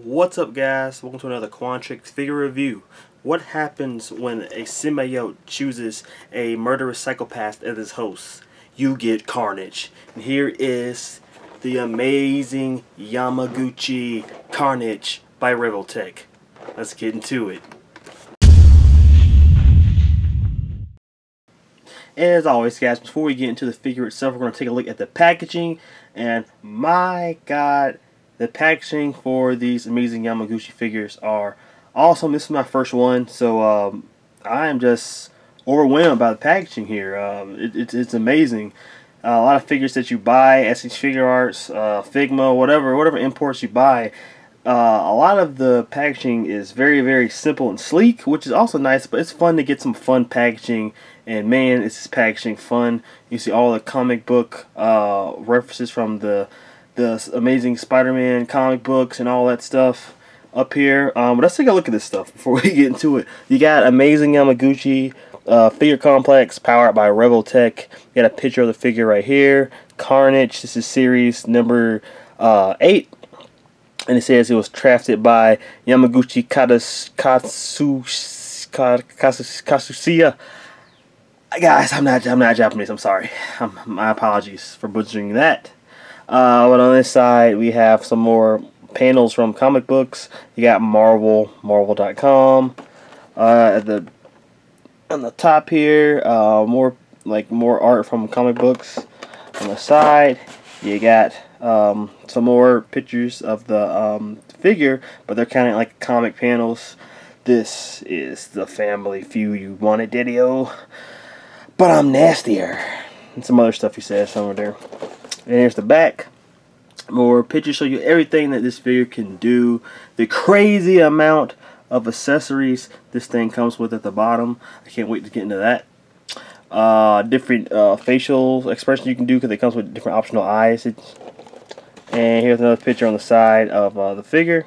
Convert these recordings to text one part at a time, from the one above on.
What's up, guys? Welcome to another Quantrix figure review. What happens when a symbiote chooses a murderous psychopath as his host? You get Carnage. And here is the amazing Yamaguchi Carnage by Revoltech. Let's get into it. As always, guys, before we get into the figure itself, we're going to take a look at the packaging. And my God, the packaging for these amazing Yamaguchi figures are awesome. This is my first one, so I am just overwhelmed by the packaging here. It's amazing. A lot of figures that you buy, SH Figure Arts, Figma, whatever imports you buy, a lot of the packaging is very simple and sleek, which is also nice, but it's fun to get some fun packaging. And man, is this packaging fun. You see all the comic book references from the amazing Spider-Man comic books and all that stuff up here. But let's take a look at this stuff before we get into it. You got amazing Yamaguchi figure complex powered by Revoltech. You got a picture of the figure right here. Carnage. This is series number 8. And it says it was crafted by Yamaguchi Katsuya. Guys, I'm not Japanese. I'm sorry. My apologies for butchering that. But on this side, we have some more panels from comic books. You got Marvel.com. On the top here, more art from comic books. On the side, you got some more pictures of the figure, but they're kind of like comic panels. This is the family feud you wanted, Daddy-O. But I'm nastier. And some other stuff he says somewhere there. And here's the back. More pictures show you everything that this figure can do. The crazy amount of accessories this thing comes with at the bottom. I can't wait to get into that. Different facial expressions you can do because it comes with different optional eyes. And here's another picture on the side of the figure.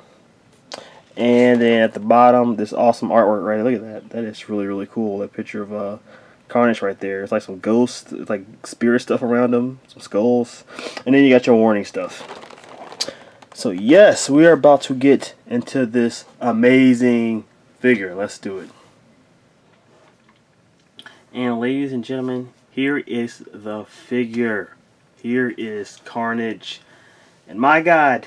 And then at the bottom, this awesome artwork right there. Look at that. That is really cool. That picture of Carnage right there. It's like some ghosts, it's like spirit stuff around them, some skulls, and then you got your warning stuff. So yes, we are about to get into this amazing figure. Let's do it. And ladies and gentlemen, here is the figure. Here is Carnage, and my God,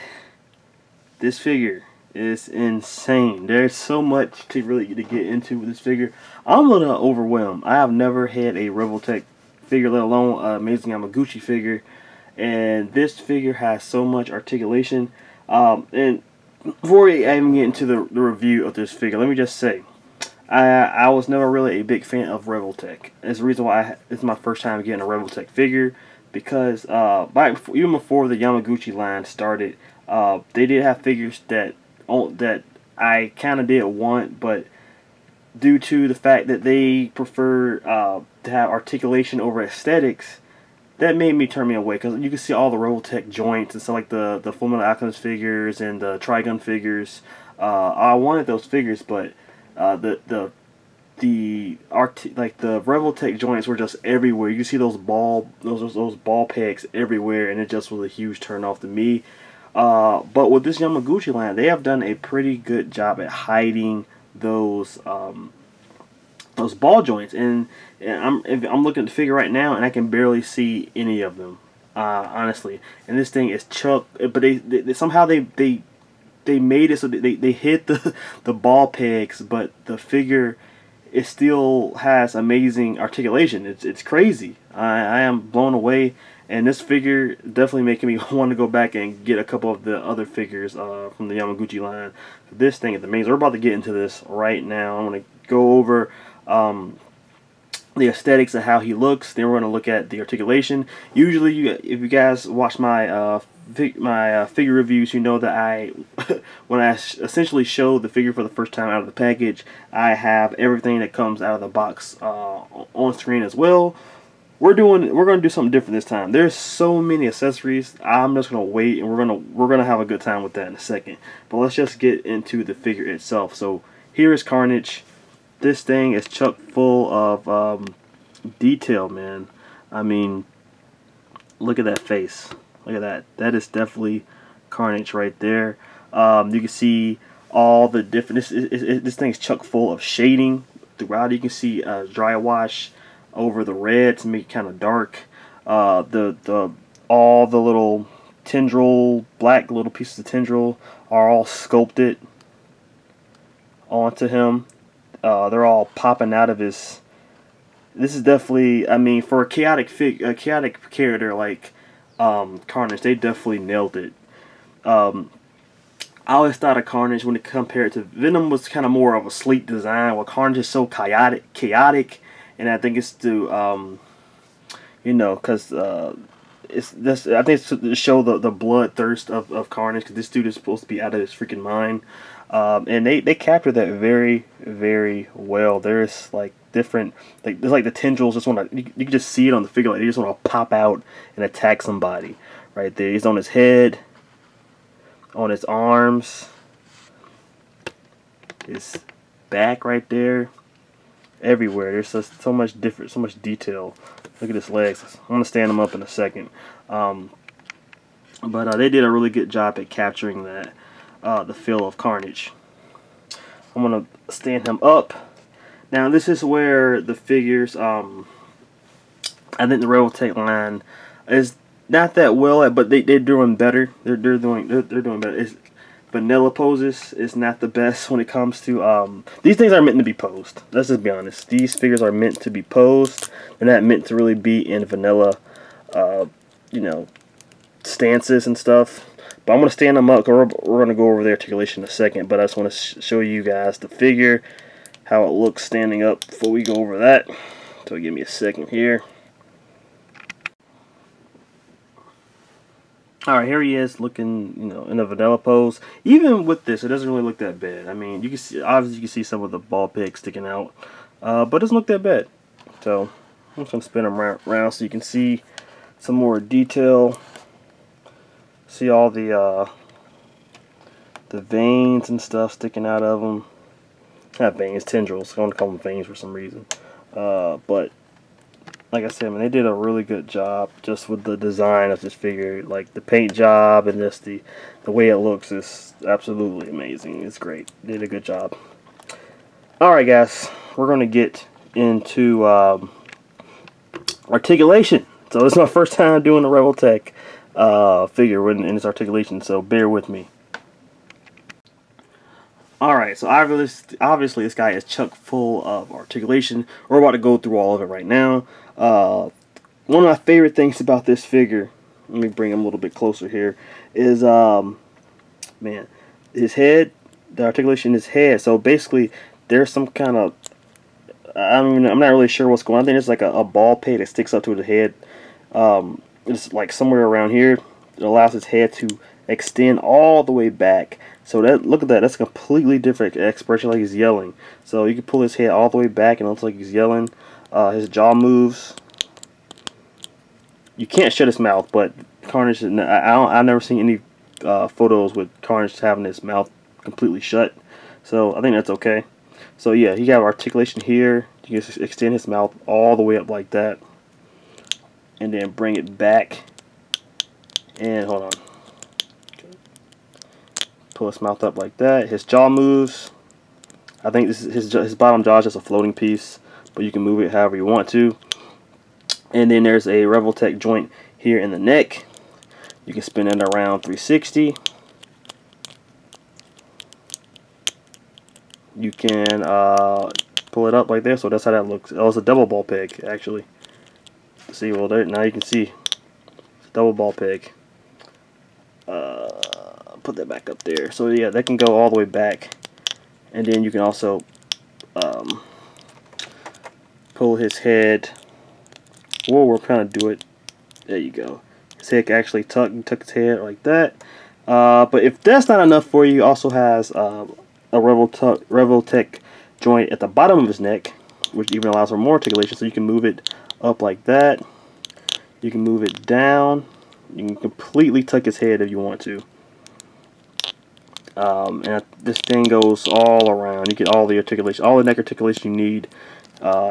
this figure is insane. There's so much to really get into with this figure. I'm a little overwhelmed. I have never had a Revoltech figure, let alone an amazing Yamaguchi figure, and this figure has so much articulation. And before I even get into the review of this figure, let me just say I was never really a big fan of Revoltech. That's the reason why this is my first time getting a Revoltech figure, because even before the Yamaguchi line started, they did have figures that I kind of did want, but due to the fact that they prefer to have articulation over aesthetics, that made me turn me away, because you can see all the Revoltech joints and stuff, like the Fullmetal Alchemist figures and the Trigun figures. I wanted those figures, but the Revoltech joints were just everywhere. You can see those ball pegs everywhere, and it just was a huge turn off to me. But with this Yamaguchi line, they have done a pretty good job at hiding those ball joints, and I'm looking at the figure right now, and I can barely see any of them, honestly. And this thing is chuck, but they somehow they made it so they hit the ball pegs, but the figure, it still has amazing articulation. It's crazy. I am blown away. And this figure definitely making me want to go back and get a couple of the other figures from the Yamaguchi line. This thing is amazing. We're about to get into this right now. I'm going to go over the aesthetics of how he looks. Then we're going to look at the articulation. Usually, if you guys watch my figure reviews, you know that when I essentially show the figure for the first time out of the package, I have everything that comes out of the box on screen as well. We're going to do something different this time. There's so many accessories. I'm just going to wait, and we're going to have a good time with that in a second. But let's just get into the figure itself. So here is Carnage. This thing is chock full of detail, man. I mean, look at that face. Look at that. That is definitely Carnage right there. You can see all the different. This thing's chock full of shading throughout. You can see dry wash over the red to make it kind of dark. All the little tendril, black little pieces of tendril are all sculpted onto him. They're all popping out of his. This is definitely, I mean, for a chaotic character like Carnage, they definitely nailed it. I always thought of Carnage when it compared to Venom was kind of more of a sleek design, while Carnage is so chaotic, and I think it's to you know, because it's this. I think it's to show the bloodthirst of Carnage, because this dude is supposed to be out of his freaking mind. And they captured that very, very well. There's like different, like there's like the tendrils just want to, you can just see it on the figure, like they just want to pop out and attack somebody right there. He's on his head, on his arms, his back right there, everywhere. There's just so much different, so much detail. Look at his legs. I'm gonna stand him up in a second. But they did a really good job at capturing that. The feel of Carnage. I'm gonna stand him up. Now this is where the figures, I think the Revoltech line is not that well at, but they're doing better. They're doing better. It's vanilla poses is not the best when it comes to these things are meant to be posed. Let's just be honest. These figures are meant to be posed. They're not meant to really be in vanilla you know, stances and stuff. But I'm going to stand them up, because we're going to go over the articulation in a second. But I just want to show you guys the figure, how it looks standing up before we go over that. So give me a second here. Alright, here he is looking, you know, in a vanilla pose. Even with this, it doesn't really look that bad. I mean, you can see, obviously you can see some of the ball peg sticking out. But it doesn't look that bad. So I'm just going to spin him around so you can see some more detail. See all the veins and stuff sticking out of them. Not veins, tendrils. I want to call them veins for some reason. But like I said, man, they did a really good job just with the design of this figure. Like the paint job and just the way it looks is absolutely amazing. It's great. They did a good job. Alright guys, we're going to get into articulation. So this is my first time doing the Revoltech figure in its articulation, so bear with me. Alright, so obviously this guy is chock full of articulation. We're about to go through all of it right now. One of my favorite things about this figure, let me bring him a little bit closer here, is man, his head, the articulation in his head. So basically there's some kind of, I'm not really sure what's going on. I think it's like a ball peg that sticks up to the head. It's like somewhere around here. It allows his head to extend all the way back. So that, look at that, that's a completely different expression, like he's yelling. So you can pull his head all the way back and it looks like he's yelling. His jaw moves. You can't shut his mouth, but Carnage, I've never seen any photos with Carnage having his mouth completely shut. So I think that's okay. So yeah, he got articulation here. You can extend his mouth all the way up like that. And then bring it back. And hold on. Pull his mouth up like that. His jaw moves. I think this is his bottom jaw is just a floating piece, but you can move it however you want to. And then there's a Revoltech joint here in the neck. You can spin it around 360. You can pull it up like this, so that's how that looks. Oh, it's a double ball peg actually. See, well, there, now you can see it's a double ball peg. Put that back up there. So yeah, that can go all the way back, and then you can also pull his head. Well, we're trying to do it. There you go. His head can actually tuck his head like that. But if that's not enough for you, he also has a Revoltech joint at the bottom of his neck, which even allows for more articulation. So you can move it up like that. You can move it down. You can completely tuck his head if you want to. And this thing goes all around. You get all the articulation, all the neck articulation you need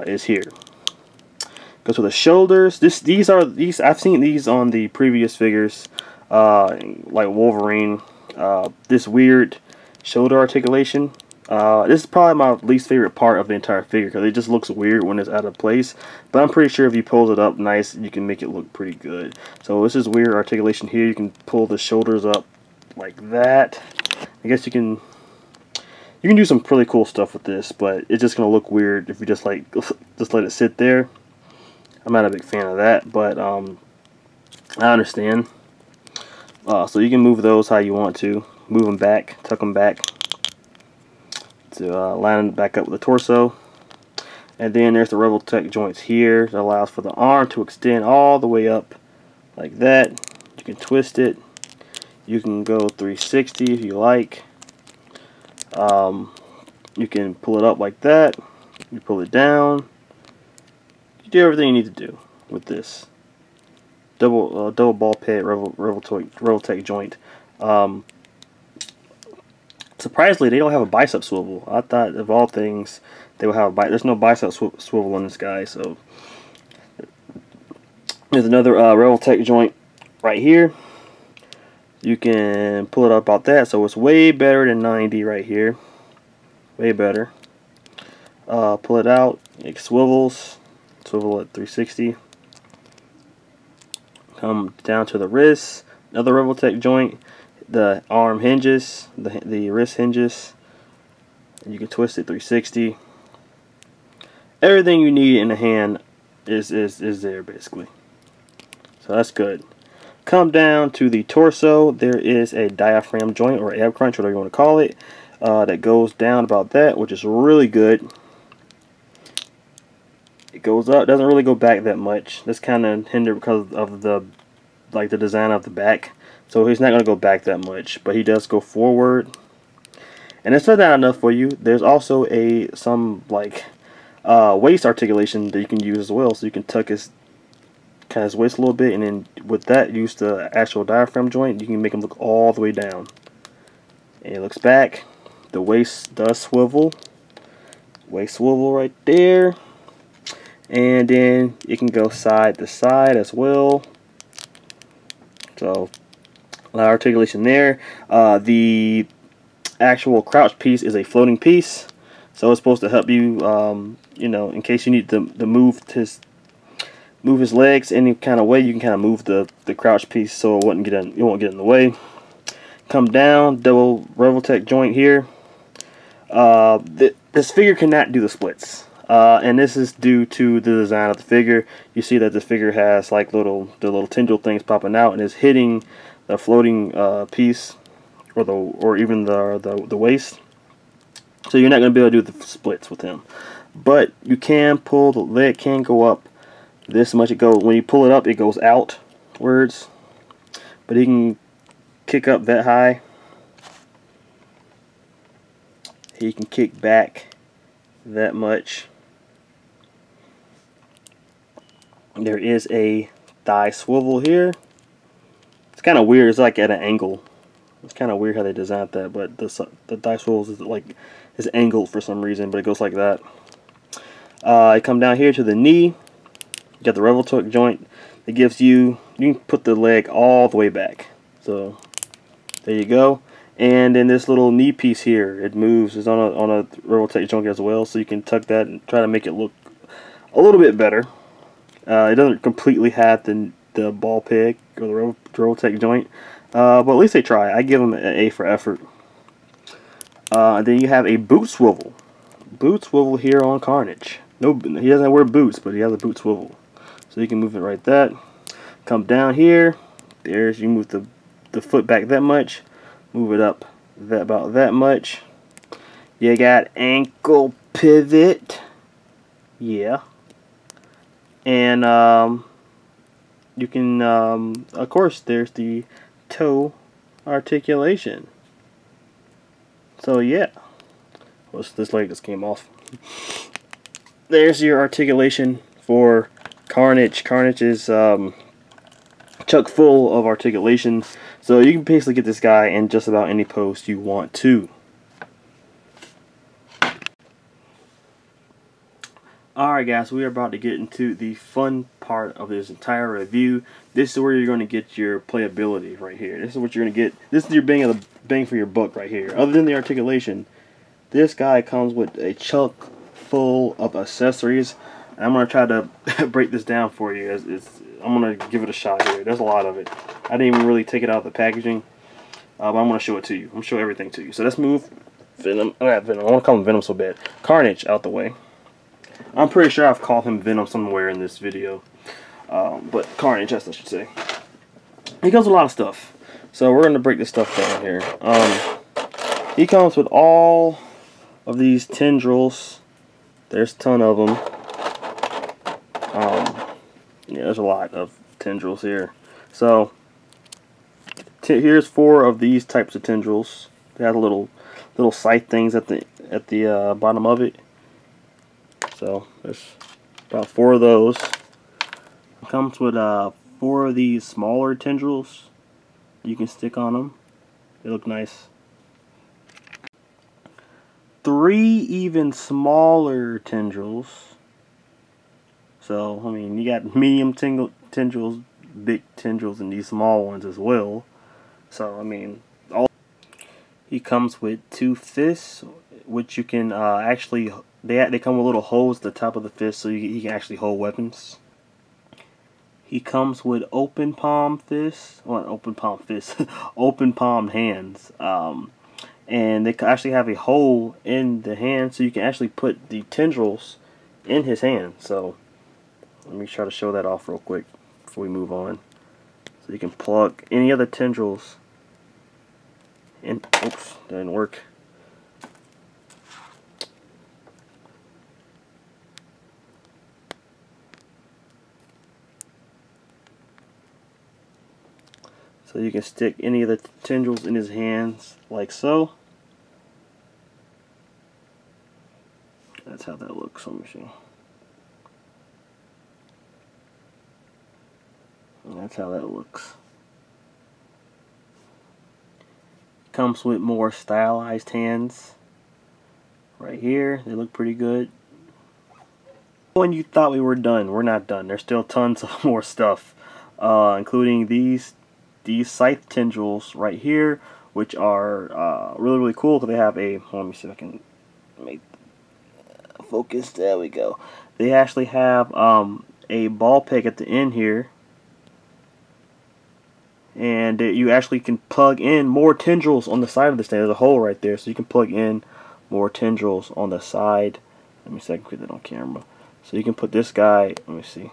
is here. Goes for the shoulders. These I've seen these on the previous figures, like Wolverine. This weird shoulder articulation. This is probably my least favorite part of the entire figure because it just looks weird when it's out of place. But I'm pretty sure if you pulls it up nice, you can make it look pretty good. So this is weird articulation here. You can pull the shoulders up like that. I guess you can do some pretty cool stuff with this, but it's just gonna look weird if you just let it sit there. I'm not a big fan of that, but I understand. So you can move those how you want to. Move them back, tuck them back to line it back up with the torso. And then there's the Revoltech joints here that allows for the arm to extend all the way up like that. You can twist it. You can go 360 if you like. You can pull it up like that. You pull it down. You do everything you need to do with this double ball pit Revoltech joint. Surprisingly, they don't have a bicep swivel. I thought of all things they would have a bicep. There's no bicep swivel on this guy. So there's another Revoltech joint right here. You can pull it up about that, so it's way better than 90 right here. Way better. Pull it out. It swivels. Swivel at 360. Come down to the wrist. Another Revoltech joint. The arm hinges. The wrist hinges. You can twist it 360. Everything you need in the hand is there basically. So that's good. Come down to the torso. There is a diaphragm joint or ab crunch, whatever you want to call it, that goes down about that, which is really good. It goes up, doesn't really go back that much. That's kind of hindered because of the design of the back. So he's not going to go back that much, but he does go forward. And it's not enough for you. There's also some waist articulation that you can use as well. So you can tuck his waist a little bit, and then with that, use the actual diaphragm joint. You can make him look all the way down. And it looks back. The waist does swivel. Waist swivel right there. And then it can go side to side as well. So a lot of articulation there. The actual crouch piece is a floating piece, so it's supposed to help you, you know, in case you need to move his legs any kind of way. You can kind of move the crouch piece so it won't get in the way. Come down, double Revoltech joint here. This figure cannot do the splits, and this is due to the design of the figure. You see that this figure has like the little tendril things popping out and is hitting the floating piece or even the waist. So you're not going to be able to do the splits with him, but you can pull the leg. Can go up this much. When you pull it up, it goes outwards, but he can kick up that high. He can kick back that much. There is a thigh swivel here. It's kind of weird. It's like at an angle. It's kind of weird how they designed that, but the thigh swivels is angled for some reason, but it goes like that. I come down here to the knee. You got the Revoltech joint that gives you can put the leg all the way back. So there you go. And then this little knee piece here, it moves. It's on a Revoltech joint as well, so you can tuck that and try to make it look a little bit better. It doesn't completely have the ball peg or the Revoltech joint, but at least they try. I give them an A for effort. Then you have a boot swivel. Boot swivel here on Carnage. No, he doesn't wear boots, but he has a boot swivel. So you can move it right that. Come down here. There's, you move the foot back that much. Move it up about that much. You got ankle pivot. Yeah. And you can, of course, there's the toe articulation. So yeah. This leg just came off. There's your articulation for Carnage. Carnage is chock full of articulation, so you can basically get this guy in just about any pose you want to. Alright guys, we are about to get into the fun part of this entire review. This is where you're going to get your playability right here. This is what you're going to get. This is your bang for your buck right here. Other than the articulation, this guy comes with a chunk full of accessories. And I'm going to try to break this down for you. I'm going to give it a shot here. There's a lot of it. I didn't even really take it out of the packaging. But I'm going to show it to you. I'm going to show everything to you. So let's move Venom. I want to call him Venom so bad. Carnage out the way. I'm pretty sure I've called him Venom somewhere in this video. But Carnage, that's what I should say. He comes with a lot of stuff. So we're going to break this stuff down here. He comes with all of these tendrils. There's a ton of them. Yeah, there's a lot of tendrils here. So here's 4 of these types of tendrils. They have little scythe things at the bottom of it. So there's about 4 of those. It comes with 4 of these smaller tendrils you can stick on them. They look nice. 3 even smaller tendrils. So I mean, you got medium tendrils, big tendrils, and these small ones as well. So I mean, he comes with 2 fists, which you can actually. They come with little holes at the top of the fist, so he can actually hold weapons. He comes with open palm fists, well, open palm hands, and they actually have a hole in the hand, so you can actually put the tendrils in his hand. So let me try to show that off real quick before we move on. So you can plug any other tendrils in. Oops, that didn't work. So you can stick any of the tendrils in his hands, like so. That's how that looks. Let me see. And that's how that looks. Comes with more stylized hands. Right here, they look pretty good. When you thought we were done, we're not done. There's still tons of more stuff, including these scythe tendrils right here, which are really cool because they have a. Let me see if I can make focus. There we go. They actually have a ball peg at the end here, and you actually can plug in more tendrils on the side of this thing. There's a hole right there, so you can plug in more tendrils on the side. Let me see if I can put that on camera. So you can put this guy. Let me see.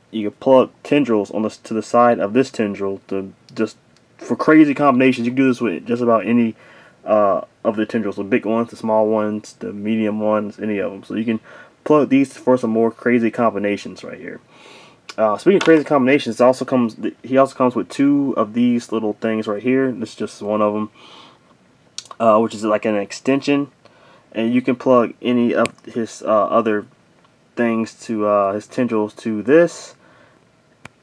You can plug tendrils on to the side of this tendril to just for crazy combinations. You can do this with just about any of the tendrils, the big ones, the small ones, the medium ones, any of them. So you can plug these for some more crazy combinations right here. Speaking of crazy combinations, he also comes with 2 of these little things right here. This is just one of them, which is like an extension, and you can plug any of his other things to his tendrils to this.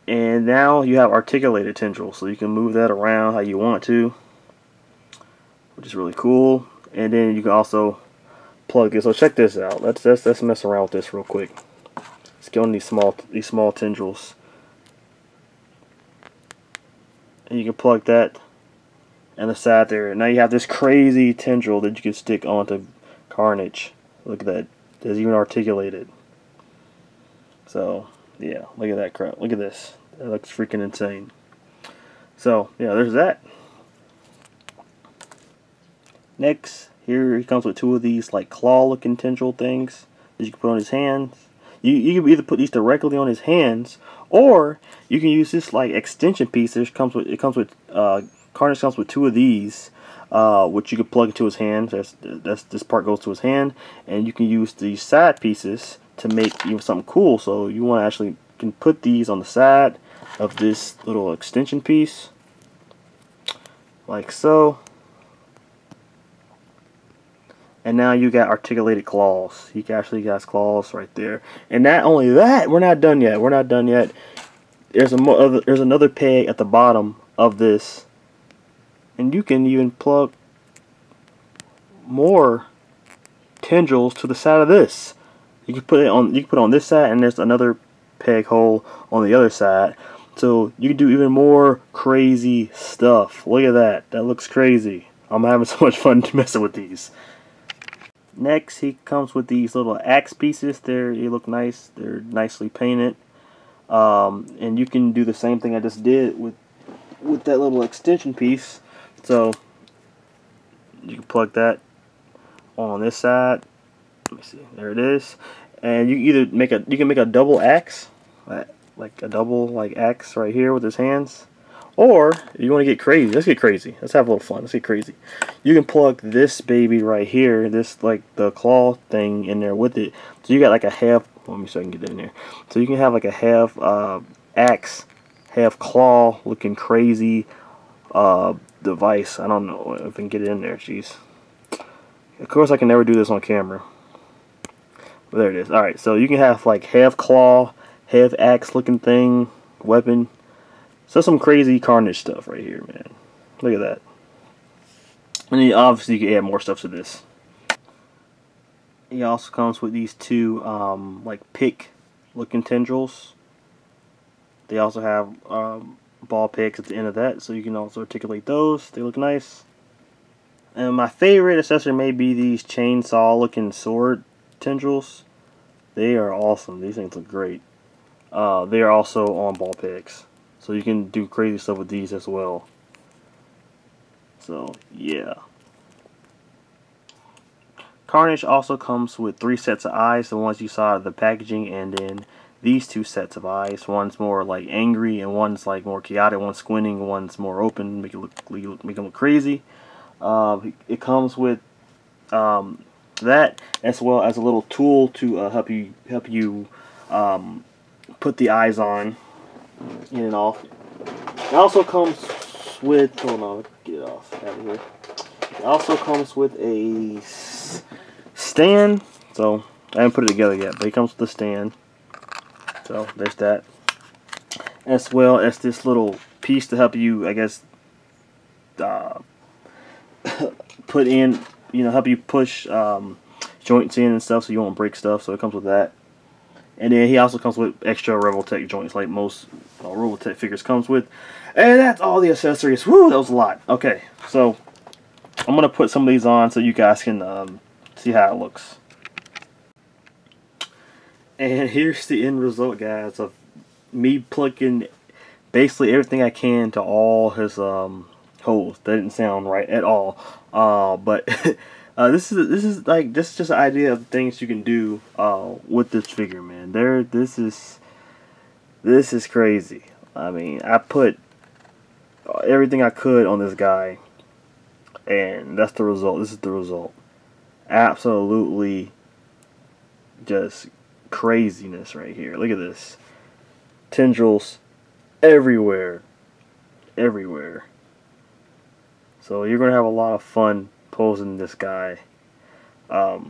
And now you have articulated tendrils, so you can move that around how you want to, which is really cool. And then you can also plug this. So check this out. Let's mess around with this real quick. Let's get on these small tendrils, and you can plug that on the side there. And now you have this crazy tendril that you can stick onto Carnage. Look at that. It's even articulated. So yeah, look at that crap. Look at this. That looks freaking insane. So yeah, there's that. Next, here he comes with 2 of these like claw-looking tendril things that you can put on his hands. You can either put these directly on his hands, or you can use this like extension piece. Carnage comes with 2 of these, which you can plug into his hand. This part goes to his hand, and you can use these side pieces to make even something cool. So you want to actually can put these on the side of this little extension piece, like so. And now you got articulated claws. He actually got claws right there. And not only that, we're not done yet. We're not done yet. There's another peg at the bottom of this, and you can even plug more tendrils to the side of this. You can put it on this side, and there's another peg hole on the other side. So you can do even more crazy stuff. Look at that. That looks crazy. I'm having so much fun messing with these. Next, he comes with these little axe pieces. They look nice. They're nicely painted. And you can do the same thing I just did with that little extension piece. So you can plug that on this side. Let me see. There it is. And you either can make a double axe, like a double axe right here with his hands. Or you want to get crazy. Let's get crazy. Let's have a little fun. Let's get crazy. You can plug this baby right here, this the claw thing in there with it. So you got like a half. Let me see if I can get that in there. So you can have like a half axe, half claw, looking crazy device. I don't know if I can get it in there. Jeez. Of course, I can never do this on camera. But there it is. All right. So you can have like half claw, half axe looking thing, weapon. So some crazy Carnage stuff right here, man. Look at that. And then obviously you can add more stuff to this. He also comes with these two like pick looking tendrils. They also have ball picks at the end of that, so you can also articulate those. They look nice. And my favorite accessory may be these chainsaw looking sword tendrils. They are awesome. These things look great. They are also on ball picks. So you can do crazy stuff with these as well. So, yeah. Carnage also comes with 3 sets of eyes. The ones you saw in the packaging, and then these 2 sets of eyes. One's more like angry, and one's like more chaotic. One's squinting, one's more open, make it look crazy. It comes with that, as well as a little tool to help you put the eyes on. In and off. It also comes with, hold on, get it off out of here. It also comes with a stand. So I haven't put it together yet, but it comes with a stand. So there's that, as well as this little piece to help you, I guess, put in, help you push joints in and stuff, so you won't break stuff. So it comes with that. And then he also comes with extra Revoltech joints, like most Revoltech figures comes with. And that's all the accessories. Woo, that was a lot. Okay, so I'm going to put some of these on so you guys can see how it looks. And here's the end result, guys, of me plugging basically everything I can to all his holes. That didn't sound right at all. But this is just an idea of things you can do with this figure, man. This is crazy. I mean, I put everything I could on this guy, and that's the result. This is the result. Absolutely, just craziness right here. Look at this. Tendrils everywhere, everywhere. So you're gonna have a lot of fun posing this guy. Yeah,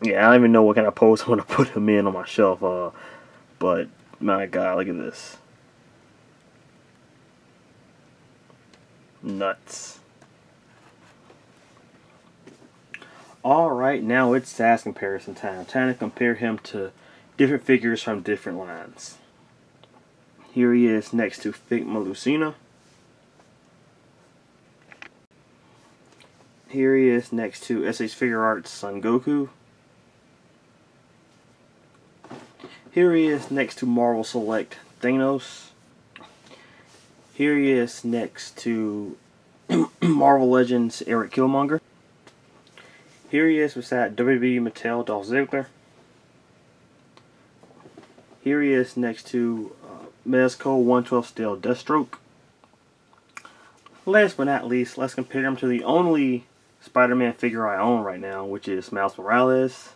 I don't even know what kind of pose I'm gonna put him in on my shelf. But my God, look at this. Nuts. Alright, now it's size comparison time. Time to compare him to different figures from different lines. Here he is next to Figma Lucina. Here he is next to SH Figure Arts Son Goku. Here he is next to Marvel Select Thanos. Here he is next to Marvel Legends Eric Killmonger. Here he is beside WWE Mattel Dolph Ziggler. Here he is next to Mezco 112 Steel Deathstroke. Last but not least, let's compare him to the only Spider-Man figure I own right now, which is Miles Morales.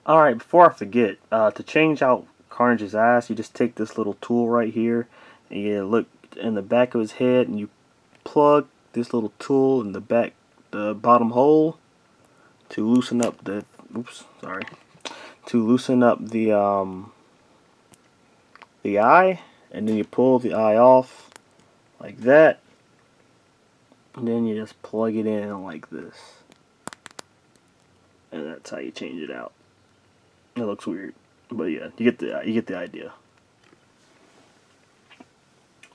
Alright, before I forget, to change out Carnage's eyes, you just take this little tool right here, and you look in the back of his head, and you plug this little tool in the bottom hole to loosen up the, the eye, and then you pull the eye off like that, and then you just plug it in like this. and that's how you change it out. It looks weird, but yeah, you get the idea.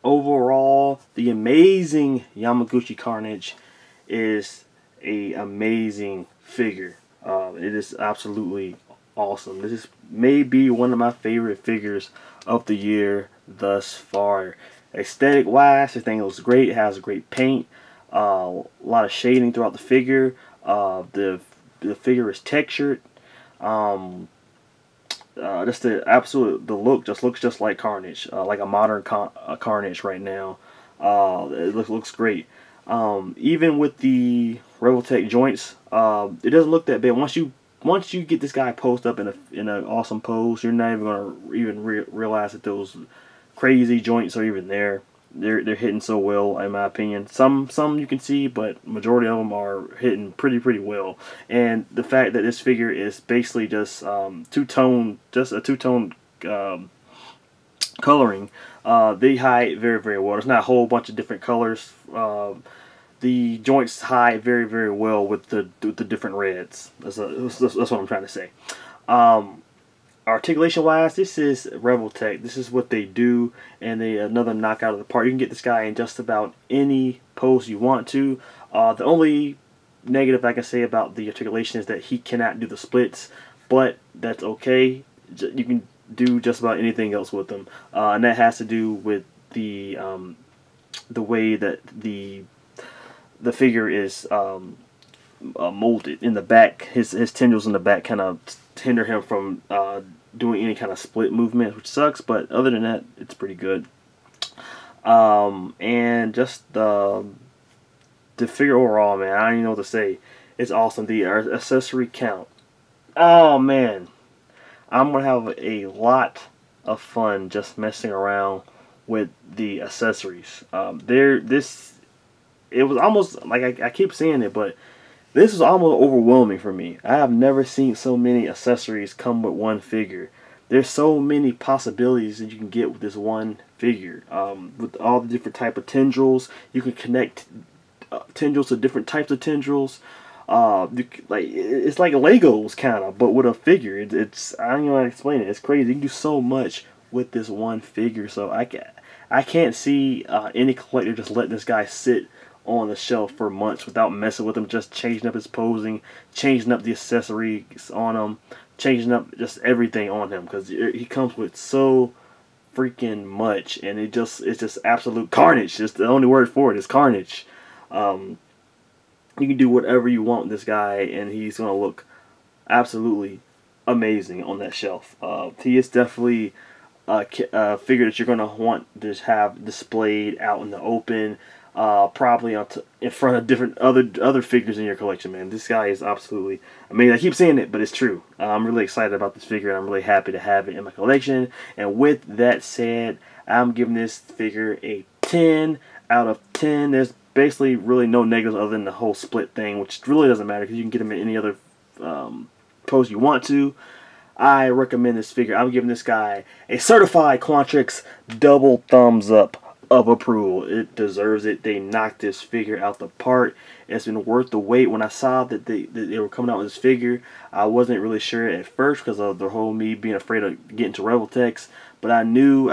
Overall, the amazing Yamaguchi Carnage is a amazing figure. It is absolutely awesome. This is maybe one of my favorite figures of the year thus far. Aesthetic wise, the thing looks great. It has great paint, a lot of shading throughout the figure. The figure is textured. Just the look just looks just like Carnage, like a modern Carnage right now. It looks great. Even with the Revoltech joints, it doesn't look that bad. Once you get this guy posed up in an awesome pose, you're not even gonna realize that those crazy joints are even there. They're hitting so well, in my opinion. Some you can see, but majority of them are hitting pretty well. And the fact that this figure is basically just two-tone, just a two-tone coloring, they hide very well. There's not a whole bunch of different colors. The joints hide very well with the different reds. That's what I'm trying to say. Articulation wise, this is Revoltech. This is what they do, and another knockout of the park. You can get this guy in just about any pose you want to. The only negative I can say about the articulation is that he cannot do the splits, but that's okay. You can do just about anything else with them, and that has to do with the way that the figure is molded in the back. His tendrils in the back kind of hinder him from doing any kind of split movement, which sucks, but other than that, it's pretty good. And just the figure overall, man, I don't even know what to say. It's awesome. The accessory count, oh man, I'm gonna have a lot of fun just messing around with the accessories. It was almost like I keep saying it, but this is almost overwhelming for me. I have never seen so many accessories come with one figure. There's so many possibilities that you can get with this one figure. With all the different type of tendrils, you can connect tendrils to different types of tendrils. It's like Legos kind of, but with a figure. It's I don't even know how to explain it. It's crazy. You can do so much with this one figure. So I can't see any collector just letting this guy sit on the shelf for months without messing with him, just changing up his posing, changing up the accessories on him, changing up just everything on him, because he comes with so freaking much, and it's just absolute carnage. Just the only word for it is carnage. You can do whatever you want with this guy, and he's gonna look absolutely amazing on that shelf. He is definitely a figure that you're gonna want to have displayed out in the open. Probably in front of different other figures in your collection, man. This guy is absolutely amazing. I keep saying it, but it's true. I'm really excited about this figure, and I'm really happy to have it in my collection. And with that said, I'm giving this figure a 10 out of 10. There's basically really no negatives other than the whole split thing, which really doesn't matter because you can get him in any other pose you want to. I recommend this figure. I'm giving this guy a certified Quantrix double thumbs up of approval. It deserves it. They knocked this figure out the park. It's been worth the wait. When I saw that they were coming out with this figure, I wasn't really sure at first because of the whole me being afraid of getting to Revoltechs, but I knew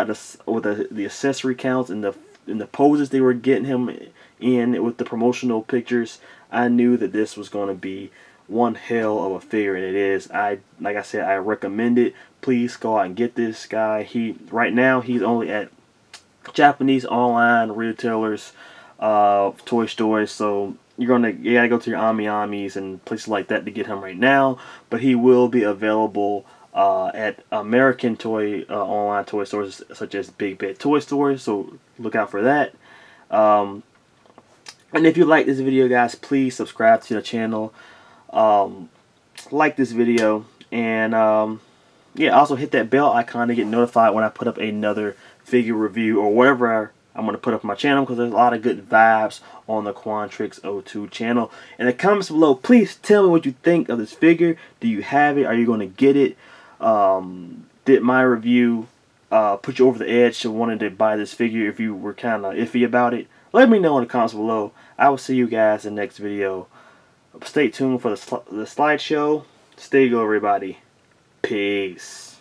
with the accessory counts and the poses they were getting him in with the promotional pictures, I knew that this was going to be one hell of a figure, and it is. Like I said, I recommend it. Please go out and get this guy. Right now he's only at Japanese online retailers, toy stores, so you gotta go to your Ami-Amis and places like that to get him right now. But he will be available at American toy online toy stores such as Big Bad Toy Stores, so look out for that. And if you like this video, guys, please subscribe to the channel, like this video, and yeah, also hit that bell icon to get notified when I put up another figure review or whatever I'm going to put up on my channel, because there's a lot of good vibes on the Quantrix 02 channel. In the comments below, please tell me what you think of this figure. Do you have it? Are you going to get it? Did my review put you over the edge to wanting to buy this figure if you were kind of iffy about it? Let me know in the comments below. I will see you guys in the next video. Stay tuned for the slideshow. Stay go, everybody. Peace.